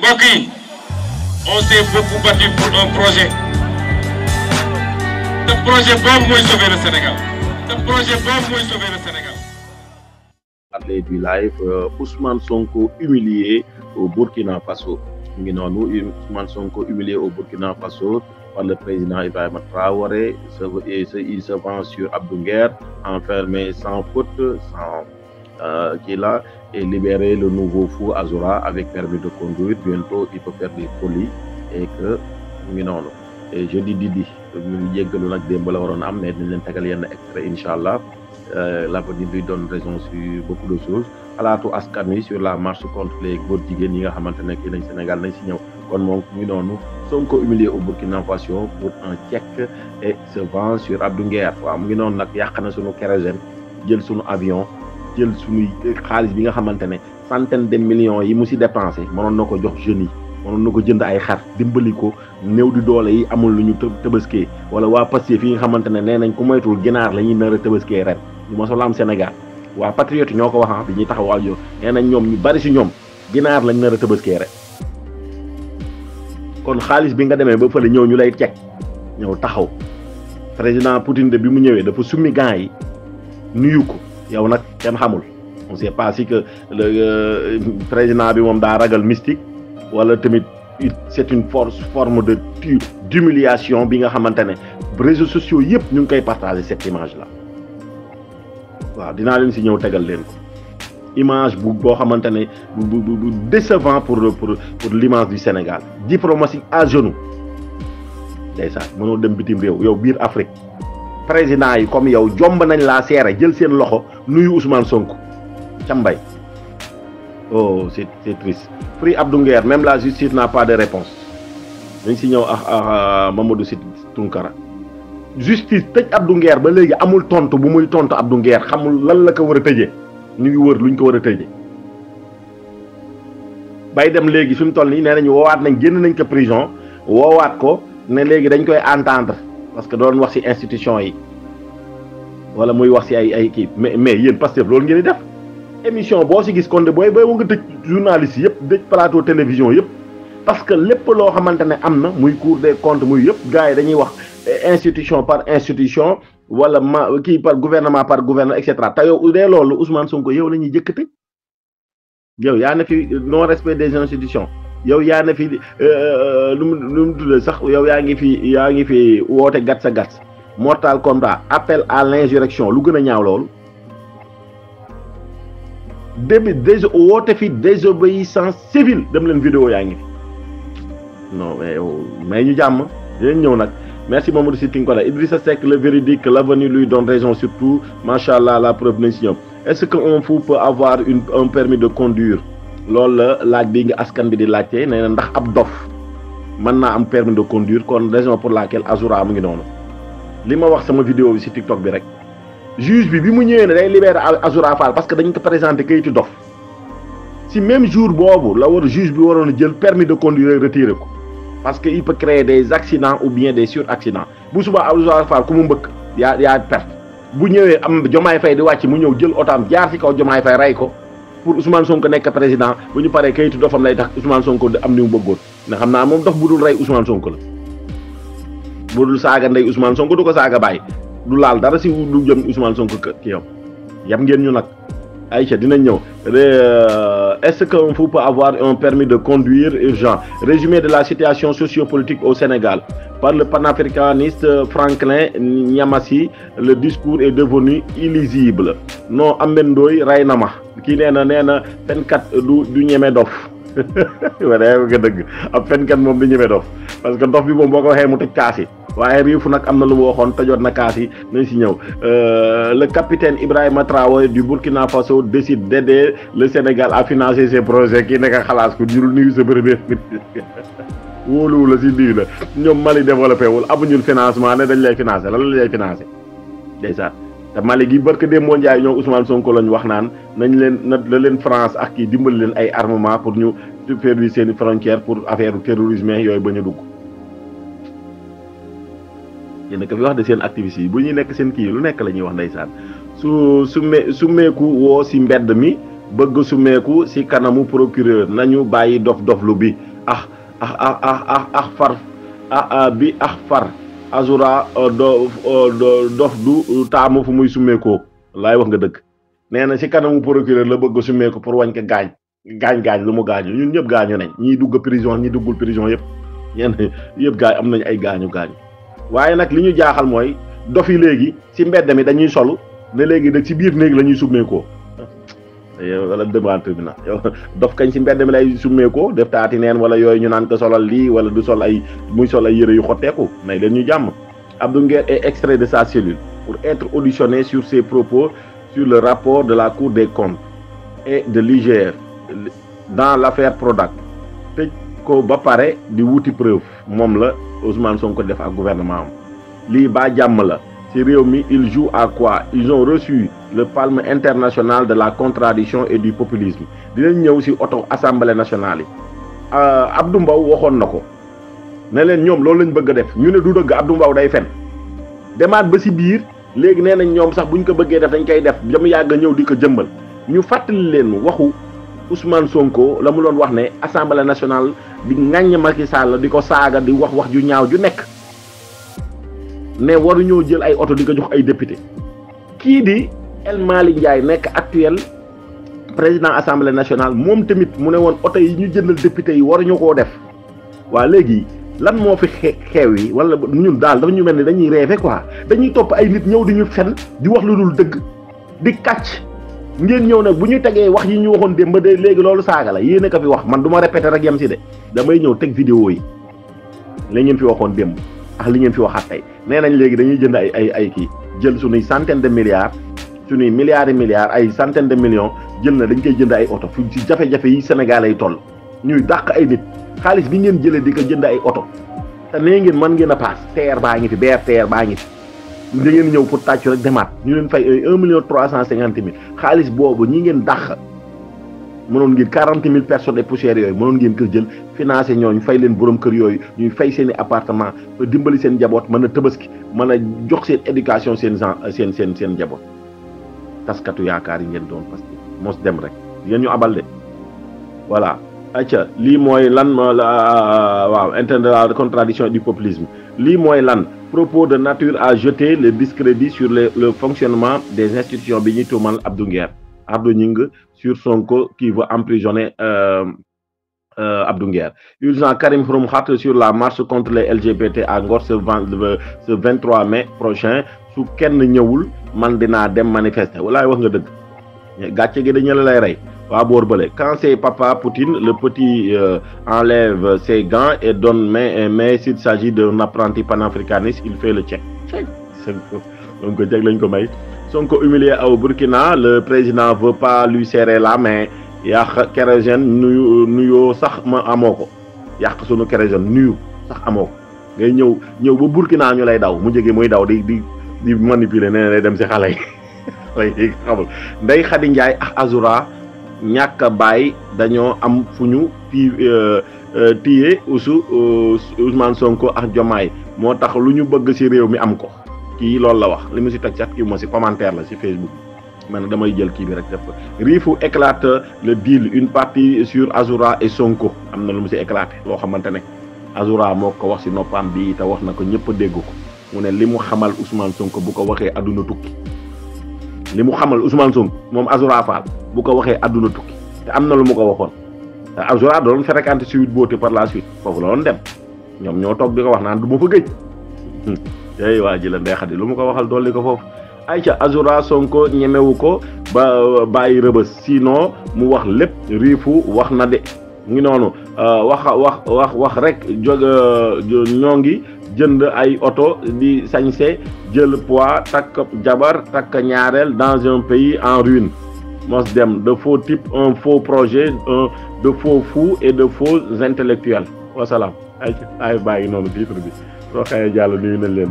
mbokk yi on s'est beaucoup battu pour un projet. Ce projet boobu mooy sauver le Sénégal. Ce projet boobu mooy sauver le Sénégal. Du live, Ousmane Sonko humilié au Burkina Faso. Ousmane Sonko humilié au Burkina Faso par le président Ibrahima Traoré. Il se vend sur Abdou Nguer, enfermé sans faute, qui est là, et libérer le nouveau fou Azoura avec permis de conduire. Bientôt, il peut faire des folies et que et je dis Didi, mais Inch'Allah. L'avenir lui donne raison sur beaucoup de choses. Alaatu askan wi sur la marche contre les góor jigéen yi nga xamante ne kii nañ Sénégal nañ si ñëw kon moom mu noonu Sonko humilié au Burkina Faso pour un chèque et se vend sur Abdou Nguer waaw mu ngi noonu nag yàq na sunu kérosène jël sunu avion jël sunuy xaalis bi nga xamante ne centaine de millions yi mu si dépensé mënoon na ko jox jeunes yi mënoon na ko jënd ay xar dimbali ko néew di doole yi amul lu ñu tëbaskee wala waa Pastef yi nga xamante ne nee nañ ku moytul ginaar la ñuy nar a tëbaskee ren ñu mosoo am Sénégal waa patriote ñoo ko wax bi ñuy taxawal yow nee nañ ñoom ñu bari si ñoom ginaar lañ nar a tëbaskee ren kon xaalis bi nga demee ba fële ñëw ñu lay teg ñëw taxaw président Poutine de bi mu ñëwee dafa summi gants yi nuyu ko yow nag kenn xamul on sait pas si que le président bi moom daa ragal mystique wala tamit c'est une forme de d'humiliation bi nga xamante ne réseaux sociaux yëpp ñu ngi koy partager cette image là waaw dinaa leen si ñëw tegal leen ko image boo xamante ne bu décevant pour l'image du Sénégal diplomatie à genoux ndeysaan mënoo dem bitim réew yow biir Afrique président yi comme yow jomb nañ laa seere jël seen loxo nuyu Ousmane Sonko ca mbay oh c'est triste. Free Abdou Nguer, même la justice n'a pas de réponse. dañ si ñëw Mamadou Sy Tounkara justice tëj Abdou Nguer ba léegi amul tontu bu muy tontu Abdou Nguer xamul lan la ko war a tëjee ñu ngi wër luñ ko war a tëjee bay dem léegi fi mu toll nii nee nañu woowaat nañ génn nañ ko prison woowaat ko ne léegi dañ koy entendre parce que doon wax si institution yi wala muy wax si ay kii mais yéen Pastef loolu ngeen di def. émission boo si gis kon de booy nga tëj journaliste yëpp tëj plateau télévision yëpp parce que lépp loo xamante ne am na muy Cour des comptes muy yëpp gars yi dañuy wax institution par institution wala kii par gouvernement et cetera te yow dee loolu Ousmane Sonko yow la ñuy jëkk tëj yow yaa na fi non respect des institutions yow yaa na fi lu mu tuddee sax yow yaa ngi fi woote gatsa mortal combat appel à l'insurrection lu gën a ñaaw loolu woote fi désobéissance civile dem leen vidéo yaa ngi fi non mais ñu jàmm dinañ ñëw nag merci Mamadou Sy Tounkara Idrissa Seck le véridique l'avenir lui donne raison surtout machallah la preuve nañ si ñoom est-ce que un fou peut avoir un permis de conduire loolu la laaj bi nga askan bi di laajte nee na ndax ab dof mën naa am permis de conduire kon raison pour laquelle Azoura mu ngi noonu li ma wax sama vidéo bi si TikTok bi rek juge bi mu ñëwee ne day libérer Azoura Fall parce que dañ ko présenté kayitu dof si même jour boobu la war juge bi waroon a jël permis de conduire retiré ko parce que il peut créer des accidents ou bien des suraccidents bu subaa Azoura Fall ku mu mbëkk yaa perte bu ñëwee am Diomaye Faye di wàcc mu ñëw jël otaam jaar ci kaw Diomaye Faye rey ko pour Ousmane Sonko nekk président bu ñu paree kayitu dofam lay tax Ousmane Sonko am ni mu bëggoon nga xam naa moom dof bu dul rey Ousmane Sonko la bu dul saaga ndey Ousmane Sonko du ko saaga bàyyi du laal dara si lu jëm Ousmane Sonko ki yow yam ngeen ñu nag Aïcha dinañ ñëw est-ce qu'un fou peut avoir un permis de conduire urgent résumé de la situation sociopolitique au Sénégal par le panafricaniste Franklin Nyamasi le discours est devenu illisible non Ahmed Ndoye ray na ma kii nee na fenkat du ñeme dof wala nga dëgg ab fenkat moom du ñeme dof parce que dof bi moom boo ko waxee mu tëj kaas yi waaye riifu nag am na lu mu waxoon tëjoon na kaas yi nañ si ñëw le capitaine Ibrahima Traoré du Burkina Faso décide d'aider le Sénégal à financer ses projets kii nekk xalaas ko jurul nuyu sa premier ministre wóoluwu la si lii la ñoom Mali développé wul amuñu financement ne dañ lay financer lan la lay financer déjà te Mali gi barke Demba Ndiaye ñoom Ousmane Sonko lañ wax naan nañ leen la leen France ak kii dimbali leen ay armement pour ñu superviser seeni frontières pour affaire terrorisme yooyu ba ñu dugg yéen a ko fi wax de seen activistes yi bu ñuy nekk seen kii lu nekk la ñuy wax ndeysaan su meeku woo si mbedd mi bëgg su meeku si kanamu procureur nañu bàyyi dof-doflu bi far Azura dof du taamu fu muy summeekoo laay wax nga dëgg nee na ci kanamu procureur la bëgg a summeeko pour wañ ko gaañ lu mu gaañu ñun ñëpp gaañu nañ ñii dugg prison ñi duggul prison yëpp ñenn yëpp gaañ am nañ ay gaañu waaye nag li ñu jaaxal mooy dof yi léegi ci mbedd mi dañuy solu ne léegi nag ci biir néeg la ñuy summeekoo yow wala devant tribunal yow dof kañ ci mbedd mi lay summeekoo def taati neen wala yooyu ñu naan ko solal lii wala du sol ay muy sol ay yëre yu xotteeku nay leen ñu jàmm. Abdou Nguer est extrait de sa cellule pour être auditionné sur ses propos sur le rapport de la Cour des comptes et de l'IGF dans l'affaire Prodac tëj ko ba pare di wuti preuve moom la Ousmane Sonko def ak gouvernement am lii ba jàmm la ci réew mi ils jouent à quoi ils ont reçu le palme international de la contradiction et du populisme dinañ ñëw ci auto assemblée nationale yi Abdou Mbow waxoon na ko ne leen ñoom loolu lañ bëgg a def ñu ne du dëgg Abdou Mbow day fen demaat ba ci biir léegi nee nañ ñoom sax buñ ko bëggee def dañ koy def jëm yàgg ñëw di ko jëmbal ñu fàttali leen waxu Ousmane Sonko la mu doon wax ne assemblée nationale di ŋàññ Macky Sall di ko saaga di wax ju ñaaw ju nekk ne waruñoo jël ay oto di ko jox ay député kii di El Malick Ndiaye nekk actuel président assemblée nationale moom tamit mu ne woon oto yi ñu jëndal député yi waruñu koo def waa léegi lan moo fi xeew yi wala ñun daal dafa ñu mel ni dañuy rêver quoi dañuy topp ay nit ñëw di ñu fen di wax lu dul dëgg di kàcc ngeen ñëw nag bu ñu tegee wax yi ñu waxoon démb de léegi loolu saaga la yéen a ko fi wax man du ma répété rek yem si de damay ñëw teg vidéo yi la ngeen fi waxoon démb ak li ngeen fi waxaat tey nee nañ léegi dañuy jënd ay kii jël suñuy centaine de milliards suñuy milliards et milliards ay centaine de millions jël na dañ koy jënd ay oto fu ci jafe-jafe yi Sénégal ay toll ñuy dàq ay nit xaalis bi ngeen jëlee di ko jënd ay oto te nee ngeen mën ngeen a paas TER baa ngi fi BRT baa ngi fi da ngeen ñëw pour tàccu rek demaat ñu leen fay 1,350,000 xaalis boobu ñi ngeen dàq mënoon ngeen 40,000 personnes et poussières yooyu mënoon ngeen ko jël financé ñooñu fay leen borom kër yooyu ñuy fay seen i appartement dimbali seen njaboot mën a tëbaski mën a jox seen éducation seen njaboot taskatu yaakaar yi ngeen doon parce que mos dem rek ngeen ñu abal de voilà. acca lii mooy lan waaw interne de la contradiction et du populisme lii mooy lan propos de nature à jeter le discrédit sur le fonctionnement des institutions bi ñuy tuumal Abdou Nguer Abdou Gningue sur Sonko qui veut emprisonner Abdou Nguer. Urgent Karim Xurum Xatt sur la marche contre les LGBT à Ngor ce 23 mai prochain su kenn ñëwul man dinaa dem manifester walaay wax nga dëgg gàcce gi dañu la lay rey. waa boor bële quand c'est papa Poutine le petit enlève ses gants et donne main mais s'il s'agit d'un apprenti panafricaniste il fait le check donc jeg lañ ko may Sonko humilié au Burkina le président veut pas lui serrer la main yàq kérosène nuyoo sax ma amoo ko yàq sunu kérosène nuyu sax amoo ko ngay ñëw ba Burkina ñu lay daw mu jege muy daw di manipuler nee na dem si xale yi xamul Ndeye Khady Ndiaye ak Azura ñàkk a bàyyi dañoo am fu ñu téye Ousmane Sonko ak Diomaye moo tax lu ñu bëgg ci réew mi am ko kii loolu la wax li mu ci teg sax kii moo ci commentaire la ci Facebook man damay jël kii bi rek def ko Rifu éclate le deal une partie sur Azura et Sonko am na lu mu ci éclaté loo xamante ne Azura moo ko wax ci noppam bi te wax na ko ñëpp dégg ko mu ne li mu xamal Ousmane Sonko bu ko waxee àdduna tukki li mu xamal Ousmane Sonko moom Azura Fall bu ko waxee àdduna tukki te am na lu mu ko waxoon te Azura doon fréquenté Sweet Beauté par la suite foofu la doon dem ñoom ñoo toog di ko wax naan du ma fa gëj tey waa ji la Ndeye Khady lu mu ko waxal dolli ko foofu ayca Azura Sonko ñemewu ko ba bàyyi rëbës sinon mu wax lépp Rifu wax na de ngi noonu wax rek ñoo ngi jënd ay oto di sañse jël poids takk jabar takk ñaareel dans un pays en ruine mos dem de faux types un faux projet de faux fous et de faux intellectuels wasalaam ay bàyyi noonu titre bi soo xëyee jàll nuyu nañ leen